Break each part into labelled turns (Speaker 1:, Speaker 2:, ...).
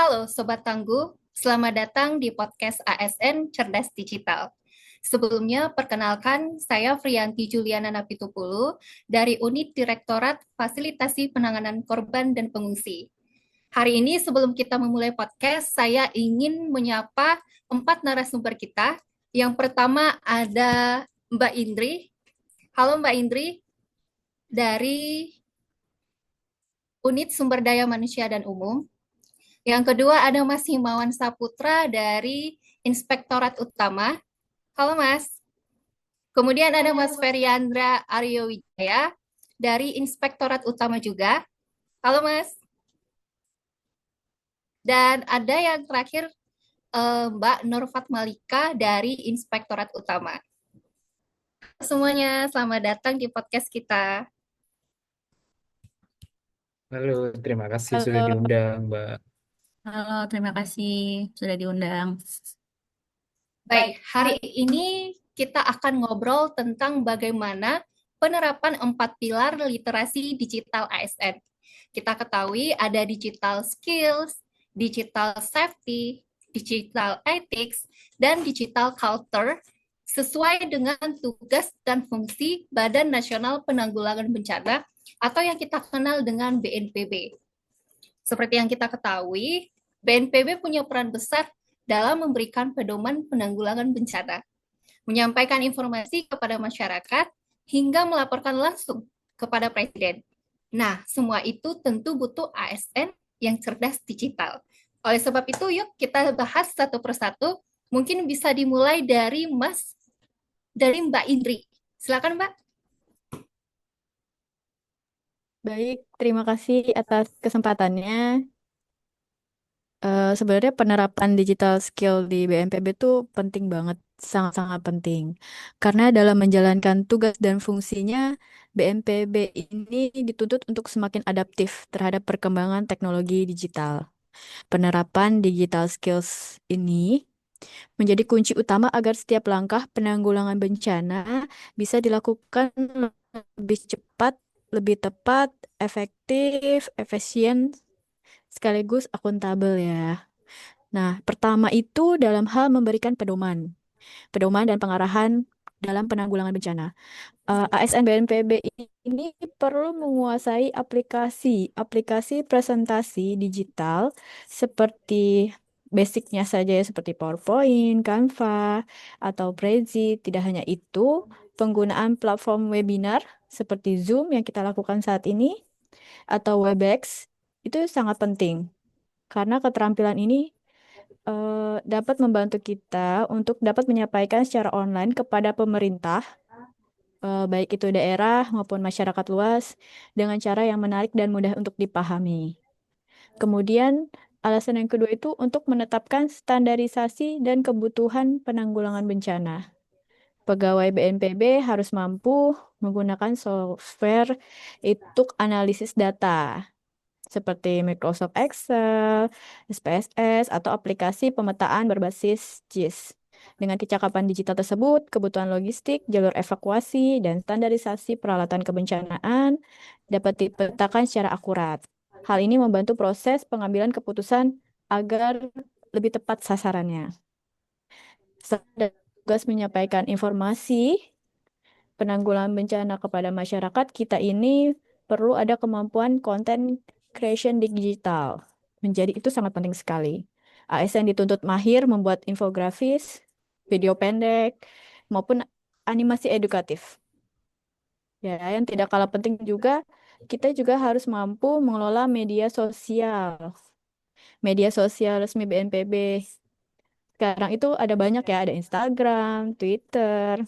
Speaker 1: Halo Sobat Tangguh, selamat datang di podcast ASN Cerdas Digital. Sebelumnya, perkenalkan saya Friyanti Juliana Napitupulu dari Unit Direktorat Fasilitasi Penanganan Korban dan Pengungsi. Hari ini sebelum kita memulai podcast, saya ingin menyapa 4 narasumber kita. Yang pertama ada Mbak Indri. Halo Mbak Indri, dari Unit Sumber Daya Manusia dan Umum. Yang kedua ada Mas Himawan Saputra dari Inspektorat Utama. Halo Mas. Kemudian ada Mas Feriandra Aryo Wijaya dari Inspektorat Utama juga. Halo Mas. Dan ada yang terakhir Mbak Nurfat Malika dari Inspektorat Utama. Semuanya, selamat datang di podcast kita.
Speaker 2: Halo, terima kasih sudah
Speaker 3: Halo,
Speaker 2: diundang, Mbak.
Speaker 3: halo, terima kasih sudah diundang.
Speaker 1: Baik, hari ini kita akan ngobrol tentang bagaimana penerapan 4 pilar literasi digital ASN. Kita ketahui ada digital skills, digital safety, digital ethics, dan digital culture sesuai dengan tugas dan fungsi Badan Nasional Penanggulangan Bencana atau yang kita kenal dengan BNPB. Seperti yang kita ketahui, BNPB punya peran besar dalam memberikan pedoman penanggulangan bencana, menyampaikan informasi kepada masyarakat, hingga melaporkan langsung kepada Presiden. Nah, semua itu tentu butuh ASN yang cerdas digital. Oleh sebab itu, yuk kita bahas satu persatu. Mungkin bisa dimulai dari Mbak Indri. Silakan, Mbak.
Speaker 3: Baik, terima kasih atas kesempatannya. Sebenarnya penerapan digital skill di BNPB itu penting banget, sangat-sangat penting. Karena dalam menjalankan tugas dan fungsinya, BNPB ini dituntut untuk semakin adaptif terhadap perkembangan teknologi digital. Penerapan digital skills ini menjadi kunci utama agar setiap langkah penanggulangan bencana bisa dilakukan lebih cepat, lebih tepat, efektif, efisien, sekaligus akuntabel ya. Nah, pertama itu dalam hal memberikan pedoman dan pengarahan dalam penanggulangan bencana. ASN BNPB ini perlu menguasai aplikasi presentasi digital seperti basicnya saja ya, seperti PowerPoint, Canva, atau Prezi. Tidak hanya itu, penggunaan platform webinar seperti Zoom yang kita lakukan saat ini atau Webex itu sangat penting karena keterampilan ini dapat membantu kita untuk dapat menyampaikan secara online kepada pemerintah baik itu daerah maupun masyarakat luas, dengan cara yang menarik dan mudah untuk dipahami. Kemudian, alasan yang kedua itu untuk menetapkan standarisasi dan kebutuhan penanggulangan bencana. Pegawai BNPB harus mampu menggunakan software untuk analisis data, seperti Microsoft Excel, SPSS, atau aplikasi pemetaan berbasis JIS. Dengan kecakapan digital tersebut, kebutuhan logistik, jalur evakuasi, dan standarisasi peralatan kebencanaan dapat dipetakan secara akurat. Hal ini membantu proses pengambilan keputusan agar lebih tepat sasarannya. Setelah tugas menyampaikan informasi penanggulangan bencana kepada masyarakat, kita ini perlu ada kemampuan content creation digital. Menjadi itu sangat penting sekali. ASN dituntut mahir membuat infografis, video pendek, maupun animasi edukatif. Ya, yang tidak kalah penting juga, kita juga harus mampu mengelola media sosial. Media sosial resmi BNPB. Sekarang itu ada banyak ya, ada Instagram, Twitter,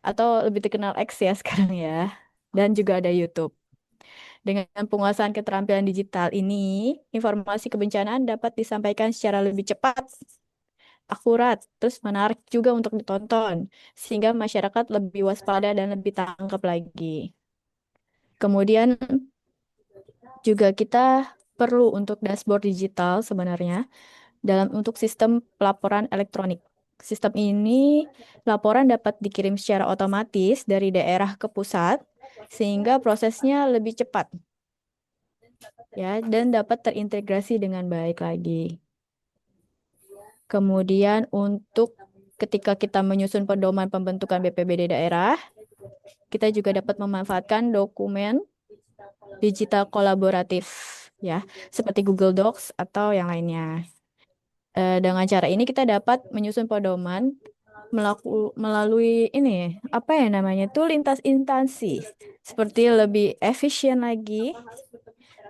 Speaker 3: atau lebih dikenal X ya sekarang ya. Dan juga ada YouTube. Dengan penguasaan keterampilan digital ini, informasi kebencanaan dapat disampaikan secara lebih cepat, akurat, terus menarik juga untuk ditonton, sehingga masyarakat lebih waspada dan lebih tangkap lagi. Kemudian juga kita perlu untuk dashboard digital sebenarnya untuk sistem pelaporan elektronik. Sistem ini laporan dapat dikirim secara otomatis dari daerah ke pusat, sehingga prosesnya lebih cepat. ya, dan dapat terintegrasi dengan baik lagi. Kemudian untuk ketika kita menyusun pedoman pembentukan BPBD daerah, kita juga dapat memanfaatkan dokumen digital kolaboratif ya, seperti Google Docs atau yang lainnya. Dengan cara ini kita dapat menyusun pedoman melalui ini apa ya namanya tuh lintas instansi, seperti lebih efisien lagi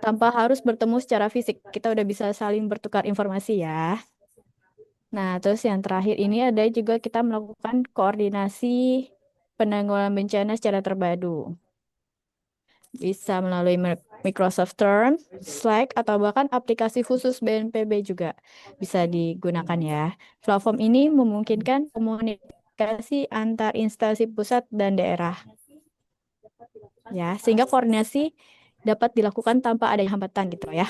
Speaker 3: tanpa harus bertemu secara fisik. Kita udah bisa saling bertukar informasi ya. Nah, terus yang terakhir ini ada juga kita melakukan koordinasi penanggulangan bencana secara terpadu. Bisa melalui Microsoft Teams, Slack, atau bahkan aplikasi khusus BNPB juga bisa digunakan ya. Platform ini memungkinkan komunikasi antar instansi pusat dan daerah. Ya, sehingga koordinasi dapat dilakukan tanpa ada hambatan gitu ya.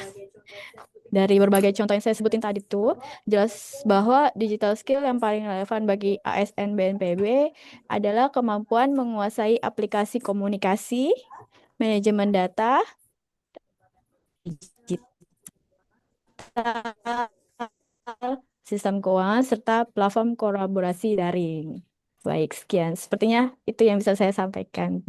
Speaker 3: Dari berbagai contoh yang saya sebutin tadi tuh, jelas bahwa digital skill yang paling relevan bagi ASN BNPB adalah kemampuan menguasai aplikasi komunikasi, manajemen data, digital, sistem keuangan, serta platform kolaborasi daring. Baik, sekian. Sepertinya itu yang bisa saya sampaikan.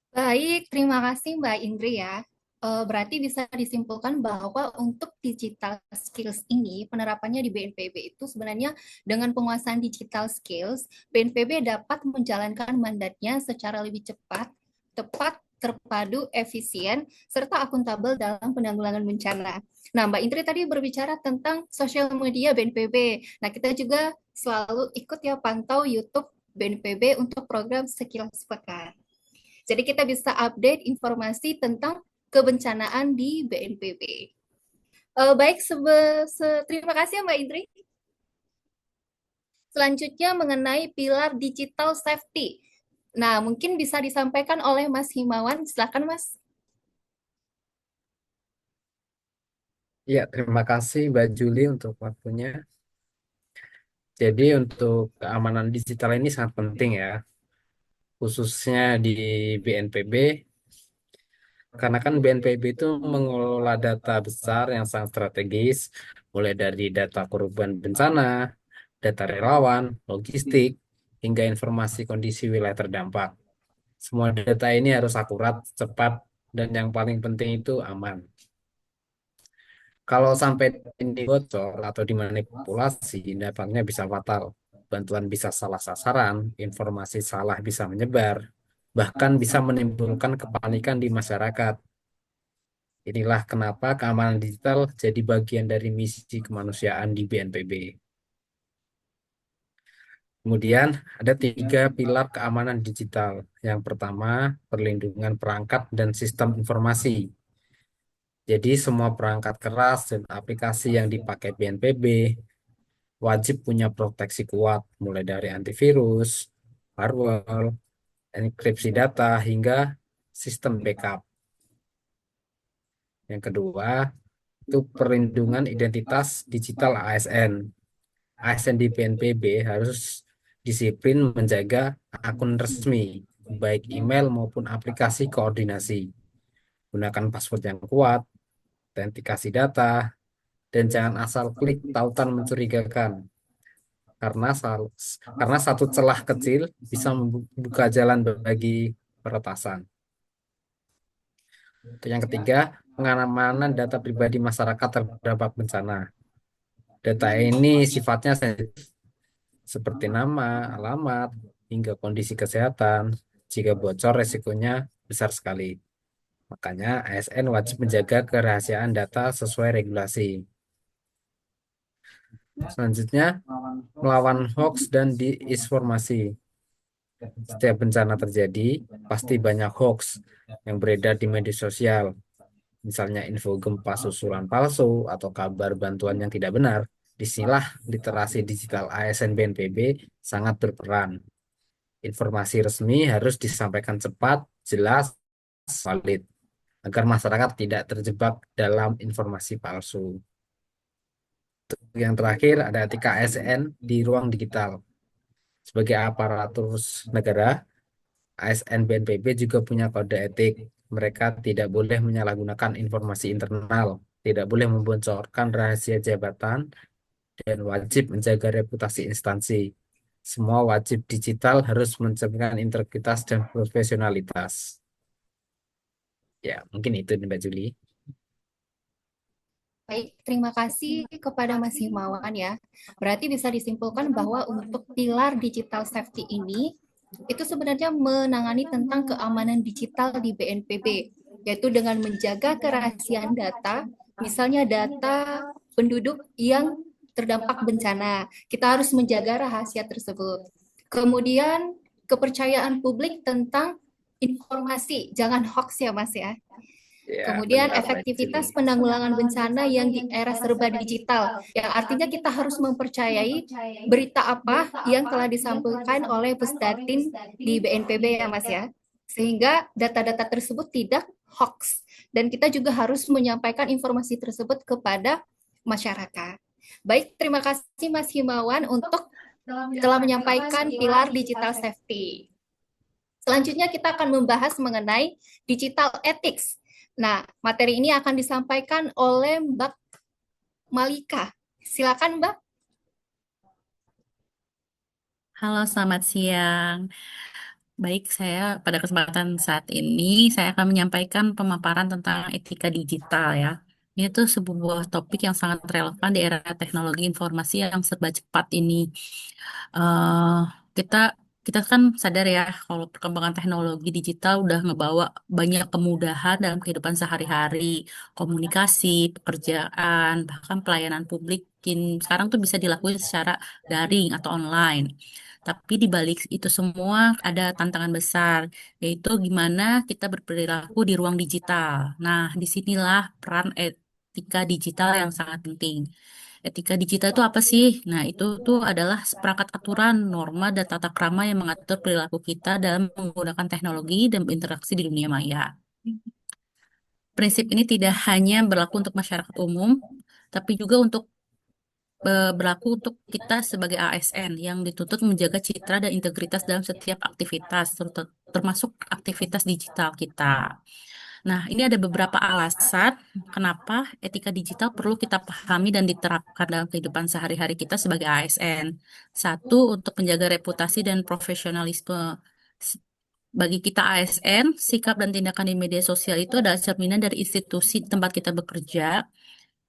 Speaker 1: Baik, terima kasih Mbak Indri ya. Berarti bisa disimpulkan bahwa untuk digital skills ini penerapannya di BNPB itu sebenarnya dengan penguasaan digital skills, BNPB dapat menjalankan mandatnya secara lebih cepat, tepat, terpadu, efisien, serta akuntabel dalam penanggulangan bencana. Nah, Mbak Indri tadi berbicara tentang sosial media BNPB. Nah, kita juga selalu ikut ya pantau YouTube BNPB untuk program Sekilas Pekan. Jadi kita bisa update informasi tentang kebencanaan di BNPB. Baik, terima kasih ya Mbak Indri. Selanjutnya mengenai pilar digital safety. Nah, mungkin bisa disampaikan oleh Mas Himawan. Silakan Mas.
Speaker 2: Ya, terima kasih Mbak Juli untuk waktunya. Jadi untuk keamanan digital ini sangat penting ya, khususnya di BNPB, karena kan BNPB itu mengelola data besar yang sangat strategis, mulai dari data korban bencana, data relawan, logistik, hingga informasi kondisi wilayah terdampak. Semua data ini harus akurat, cepat, dan yang paling penting itu aman. Kalau sampai ini bocor atau dimanipulasi, dampaknya bisa fatal. Bantuan bisa salah sasaran, informasi salah bisa menyebar, bahkan bisa menimbulkan kepanikan di masyarakat. Inilah kenapa keamanan digital jadi bagian dari misi kemanusiaan di BNPB. Kemudian ada 3 pilar keamanan digital. Yang pertama, perlindungan perangkat dan sistem informasi. Jadi semua perangkat keras dan aplikasi yang dipakai BNPB wajib punya proteksi kuat, mulai dari antivirus, firewall, enkripsi data, hingga sistem backup. Yang kedua, itu perlindungan identitas digital ASN. ASN di BNPB harus disiplin menjaga akun resmi, baik email maupun aplikasi koordinasi. Gunakan password yang kuat, autentikasi data, dan jangan asal klik tautan mencurigakan. Karena, karena satu celah kecil bisa membuka jalan bagi peretasan. Yang ketiga, pengamanan data pribadi masyarakat terdampak bencana. Data ini sifatnya sensitif, seperti nama, alamat, hingga kondisi kesehatan. Jika bocor, resikonya besar sekali. Makanya ASN wajib menjaga kerahasiaan data sesuai regulasi. Selanjutnya, melawan hoax dan disinformasi. Setiap bencana terjadi, pasti banyak hoax yang beredar di media sosial. Misalnya info gempa susulan palsu atau kabar bantuan yang tidak benar. Disinilah literasi digital ASN BNPB sangat berperan. Informasi resmi harus disampaikan cepat, jelas, valid, agar masyarakat tidak terjebak dalam informasi palsu. Yang terakhir ada etika ASN di ruang digital. Sebagai aparatur negara, ASN BNPB juga punya kode etik, Mereka tidak boleh menyalahgunakan informasi internal, tidak boleh membocorkan rahasia jabatan, dan wajib menjaga reputasi instansi. Semua wajib digital harus mencerminkan integritas dan profesionalitas. Ya, mungkin itu nih Mbak Juli.
Speaker 1: Baik, terima kasih kepada Mas Himawan ya. Berarti bisa disimpulkan bahwa untuk pilar digital safety ini itu sebenarnya menangani tentang keamanan digital di BNPB, yaitu dengan menjaga kerahasiaan data, misalnya data penduduk yang terdampak bencana. Kita harus menjaga rahasia tersebut. Kemudian kepercayaan publik tentang informasi, jangan hoax ya Mas ya.
Speaker 2: Ya,
Speaker 1: Kemudian
Speaker 2: benar Mbak
Speaker 1: efektivitas
Speaker 2: Juli.
Speaker 1: penanggulangan bencana yang di era serba digital, yang artinya kita harus mempercayai berita apa yang telah disampaikan oleh Pusdatin di BNPB ya Mas ya. Sehingga data-data tersebut tidak hoax. Dan kita juga harus menyampaikan informasi tersebut kepada masyarakat. Baik, terima kasih Mas Himawan untuk telah menyampaikan pilar digital safety. Selanjutnya kita akan membahas mengenai digital ethics. Nah, materi ini akan disampaikan oleh Mbak Malika. Silakan, Mbak.
Speaker 4: Halo, selamat siang. Baik, saya pada kesempatan saat ini saya akan menyampaikan pemaparan tentang etika digital ya. Ini tuh sebuah topik yang sangat relevan di era teknologi informasi yang serba cepat ini. eh kita kita kan sadar ya kalau perkembangan teknologi digital udah ngebawa banyak kemudahan dalam kehidupan sehari-hari, komunikasi, pekerjaan, bahkan pelayanan publik sekarang tuh bisa dilakukan secara daring atau online. Tapi di balik itu semua ada tantangan besar, yaitu gimana kita berperilaku di ruang digital. Nah, disinilah peran etika digital yang sangat penting. Etika digital itu apa sih? Nah, itu tuh adalah seperangkat aturan, norma, dan tata krama yang mengatur perilaku kita dalam menggunakan teknologi dan berinteraksi di dunia maya. Prinsip ini tidak hanya berlaku untuk masyarakat umum, tapi juga berlaku untuk kita sebagai ASN yang dituntut menjaga citra dan integritas dalam setiap aktivitas, termasuk aktivitas digital kita. Nah, ini ada beberapa alasan kenapa etika digital perlu kita pahami dan diterapkan dalam kehidupan sehari-hari kita sebagai ASN. Satu, untuk menjaga reputasi dan profesionalisme. Bagi kita ASN, sikap dan tindakan di media sosial itu adalah cerminan dari institusi tempat kita bekerja.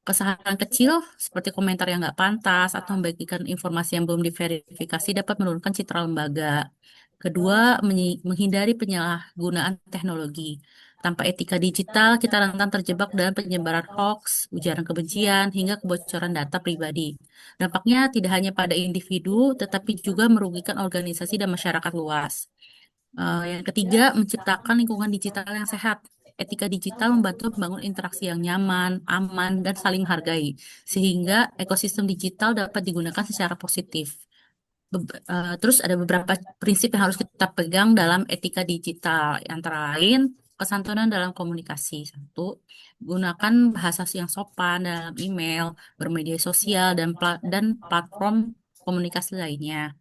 Speaker 4: Kesalahan kecil seperti komentar yang nggak pantas atau membagikan informasi yang belum diverifikasi dapat menurunkan citra lembaga. Kedua, menghindari penyalahgunaan teknologi. Tanpa etika digital, kita rentan terjebak dalam penyebaran hoax, ujaran kebencian, hingga kebocoran data pribadi. Dampaknya tidak hanya pada individu, tetapi juga merugikan organisasi dan masyarakat luas. Yang ketiga, menciptakan lingkungan digital yang sehat. Etika digital membantu membangun interaksi yang nyaman, aman, dan saling menghargai, sehingga ekosistem digital dapat digunakan secara positif. Terus ada beberapa prinsip yang harus kita pegang dalam etika digital, antara lain kesantunan dalam komunikasi. Satu, gunakan bahasa yang sopan dalam email, bermedia sosial, dan platform komunikasi lainnya.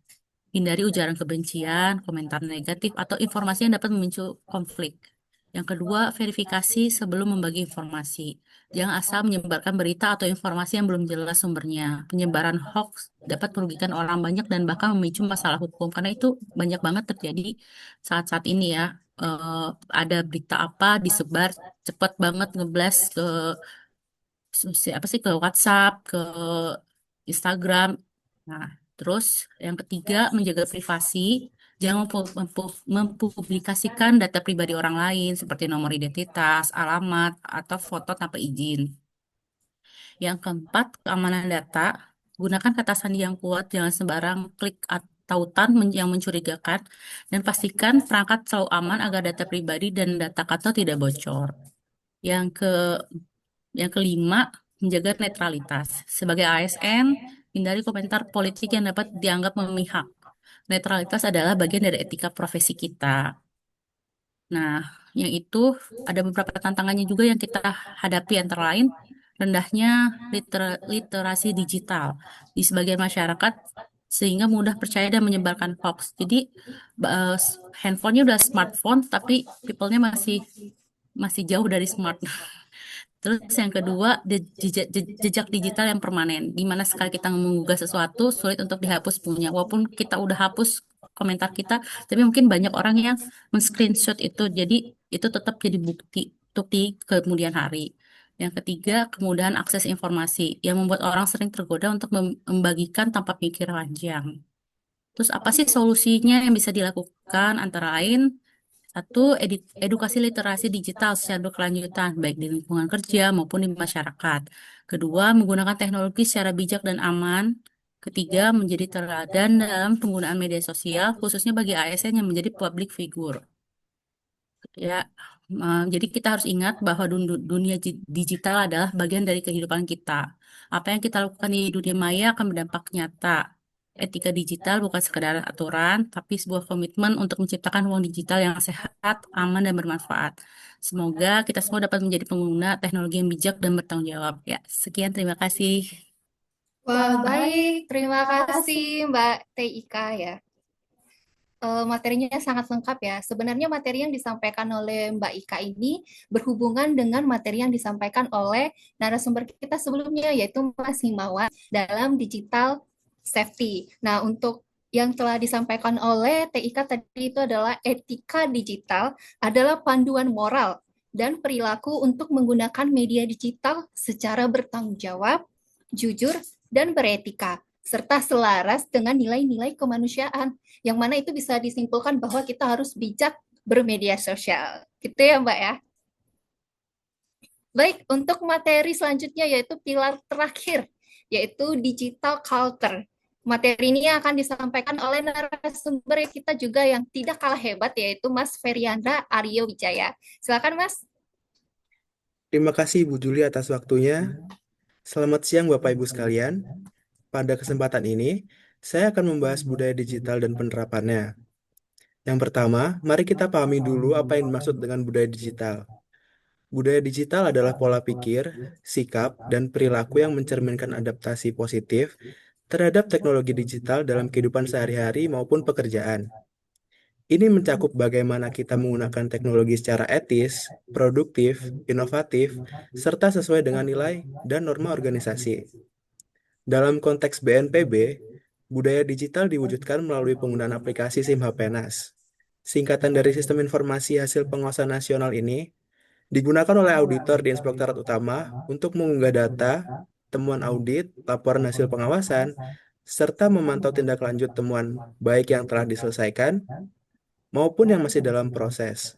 Speaker 4: Hindari ujaran kebencian, komentar negatif, atau informasi yang dapat memicu konflik. Yang kedua, verifikasi sebelum membagi informasi. Jangan asal menyebarkan berita atau informasi yang belum jelas sumbernya. Penyebaran hoax dapat merugikan orang banyak dan bahkan memicu masalah hukum. Karena itu banyak banget terjadi saat-saat ini ya. Ada berita apa disebar cepat banget ngeblast ke apa sih, ke WhatsApp, ke Instagram. Nah, terus yang ketiga, menjaga privasi. Jangan mempublikasikan data pribadi orang lain seperti nomor identitas, alamat, atau foto tanpa izin. Yang keempat, keamanan data. Gunakan kata sandi yang kuat, jangan sembarang klik tautan yang mencurigakan, dan pastikan perangkat selalu aman agar data pribadi dan data kantor tidak bocor. Yang ke yang kelima, menjaga netralitas. Sebagai ASN, hindari komentar politik yang dapat dianggap memihak. Netralitas adalah bagian dari etika profesi kita. Nah, yang itu ada beberapa tantangannya juga yang kita hadapi, antara lain rendahnya literasi digital di sebagian masyarakat sehingga mudah percaya dan menyebarkan hoax. Jadi handphonenya udah smartphone tapi people-nya masih masih jauh dari smart. Terus yang kedua, jejak digital yang permanen. Di mana sekali kita mengunggah sesuatu, sulit untuk dihapus punya. Walaupun kita udah hapus komentar kita, tapi mungkin banyak orang yang men-screenshot itu. Jadi itu tetap jadi bukti untuk di kemudian hari. Yang ketiga, kemudahan akses informasi yang membuat orang sering tergoda untuk membagikan tanpa pikir panjang. Terus apa sih solusinya yang bisa dilakukan? Antara lain, satu, edukasi literasi digital secara berkelanjutan, baik di lingkungan kerja maupun di masyarakat. Kedua, menggunakan teknologi secara bijak dan aman. Ketiga, menjadi teladan dalam penggunaan media sosial, khususnya bagi ASN yang menjadi public figure. Ya, jadi kita harus ingat bahwa dunia digital adalah bagian dari kehidupan kita. Apa yang kita lakukan di dunia maya akan berdampak nyata. Etika digital bukan sekedar aturan, tapi sebuah komitmen untuk menciptakan ruang digital yang sehat, aman, dan bermanfaat. Semoga kita semua dapat menjadi pengguna teknologi yang bijak dan bertanggung jawab. Ya, sekian, terima kasih.
Speaker 1: Wah, baik. Terima kasih Mbak TIK ya. Materinya sangat lengkap ya. Sebenarnya materi yang disampaikan oleh Mbak Ika ini berhubungan dengan materi yang disampaikan oleh narasumber kita sebelumnya, yaitu Mas Himawan dalam digital safety. Nah, untuk yang telah disampaikan oleh TIK tadi itu adalah etika digital adalah panduan moral dan perilaku untuk menggunakan media digital secara bertanggung jawab, jujur, dan beretika, serta selaras dengan nilai-nilai kemanusiaan yang mana itu bisa disimpulkan bahwa kita harus bijak bermedia sosial. Gitu ya, Mbak ya. Baik, untuk materi selanjutnya yaitu pilar terakhir, yaitu digital culture. Materi ini akan disampaikan oleh narasumber kita juga yang tidak kalah hebat, yaitu Mas Feriandra Aryo Wijaya. Silakan, Mas.
Speaker 5: Terima kasih Ibu Juli atas waktunya. Selamat siang Bapak Ibu sekalian. Pada kesempatan ini, saya akan membahas budaya digital dan penerapannya. Yang pertama, mari kita pahami dulu apa yang dimaksud dengan budaya digital. Budaya digital adalah pola pikir, sikap, dan perilaku yang mencerminkan adaptasi positif terhadap teknologi digital dalam kehidupan sehari-hari maupun pekerjaan. Ini mencakup bagaimana kita menggunakan teknologi secara etis, produktif, inovatif, serta sesuai dengan nilai dan norma organisasi. Dalam konteks BNPB, budaya digital diwujudkan melalui penggunaan aplikasi SIM HPNAS. Singkatan dari Sistem Informasi Hasil Pengawasan Nasional ini digunakan oleh auditor di Inspektorat Utama untuk mengunggah data, temuan audit, laporan hasil pengawasan, serta memantau tindak lanjut temuan baik yang telah diselesaikan maupun yang masih dalam proses.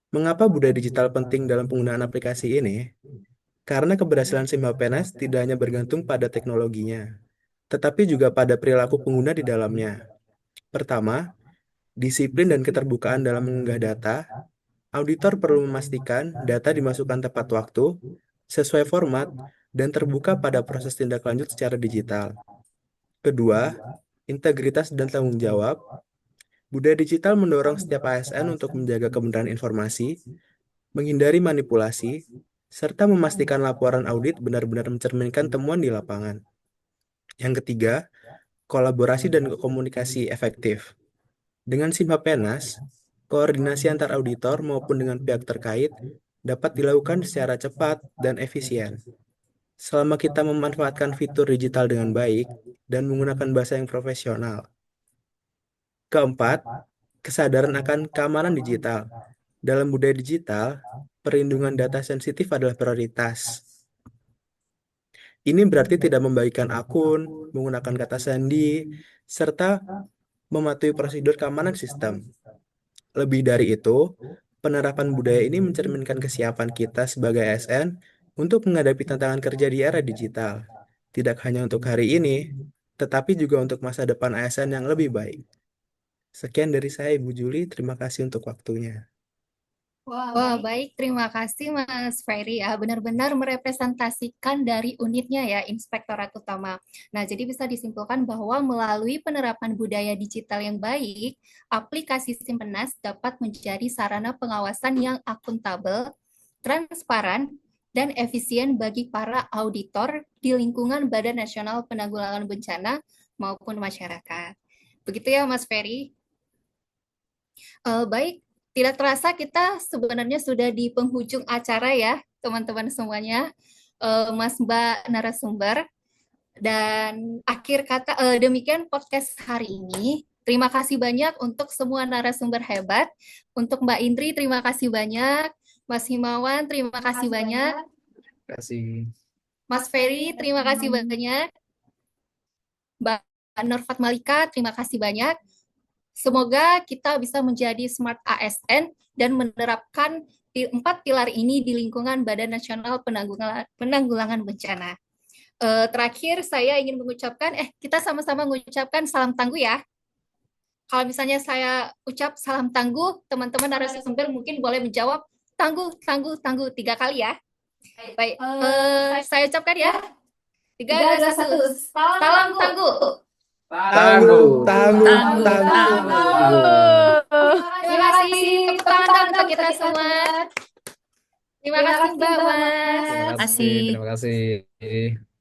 Speaker 5: Mengapa budaya digital penting dalam penggunaan aplikasi ini? Karena keberhasilan SIM HPNAS tidak hanya bergantung pada teknologinya, tetapi juga pada perilaku pengguna di dalamnya. Pertama, disiplin dan keterbukaan dalam mengunggah data. Auditor perlu memastikan data dimasukkan tepat waktu, sesuai format, dan terbuka pada proses tindak lanjut secara digital. Kedua, integritas dan tanggung jawab. Budaya digital mendorong setiap ASN untuk menjaga kebenaran informasi, menghindari manipulasi, serta memastikan laporan audit benar-benar mencerminkan temuan di lapangan. Yang ketiga, kolaborasi dan komunikasi efektif. Dengan SIM HPNAS, koordinasi antar auditor maupun dengan pihak terkait dapat dilakukan secara cepat dan efisien. Selama kita memanfaatkan fitur digital dengan baik dan menggunakan bahasa yang profesional. Keempat, kesadaran akan keamanan digital. Dalam budaya digital, perlindungan data sensitif adalah prioritas. Ini berarti tidak membagikan akun, menggunakan kata sandi, serta mematuhi prosedur keamanan sistem. Lebih dari itu, penerapan budaya ini mencerminkan kesiapan kita sebagai ASN untuk menghadapi tantangan kerja di era digital. Tidak hanya untuk hari ini, tetapi juga untuk masa depan ASN yang lebih baik. Sekian dari saya, Ibu Juli. Terima kasih untuk waktunya.
Speaker 1: Wah, baik. Terima kasih Mas Ferry ya. Benar-benar merepresentasikan dari unitnya ya, Inspektorat Utama. Nah, jadi bisa disimpulkan bahwa melalui penerapan budaya digital yang baik, aplikasi Simpenas dapat menjadi sarana pengawasan yang akuntabel, transparan, dan efisien bagi para auditor di lingkungan Badan Nasional Penanggulangan Bencana maupun masyarakat. Begitu ya Mas Ferry. Baik, Tidak terasa kita sebenarnya sudah di penghujung acara ya, teman-teman semuanya, Mas Mbak narasumber. Dan akhir kata, demikian podcast hari ini. Terima kasih banyak untuk semua narasumber hebat. Untuk Mbak Indri, terima kasih banyak. Mas Himawan, terima kasih banyak.
Speaker 2: Terima kasih.
Speaker 1: Mas Ferry, terima kasih banyak. Mbak Nurfat Malika, terima kasih banyak. Semoga kita bisa menjadi smart ASN dan menerapkan 4 pilar ini di lingkungan Badan Nasional Penanggulangan Bencana. Terakhir, saya ingin mengucapkan, kita sama-sama mengucapkan salam tangguh ya. Kalau misalnya saya ucap salam tangguh, teman-teman narasumber mungkin boleh menjawab tangguh, tangguh, tangguh 3 kali ya. Baik, saya ucapkan ya. 3, 2, 1. Salam tangguh.
Speaker 5: Tangguh, tangguh,
Speaker 4: Tangguh,
Speaker 5: tangguh.
Speaker 4: tangguh.
Speaker 1: Terima kasih. Tepuk tangan dong untuk kita semua. Terima kasih Mbak Mas.
Speaker 2: Terima kasih.
Speaker 4: Kasih.
Speaker 2: Terima kasih.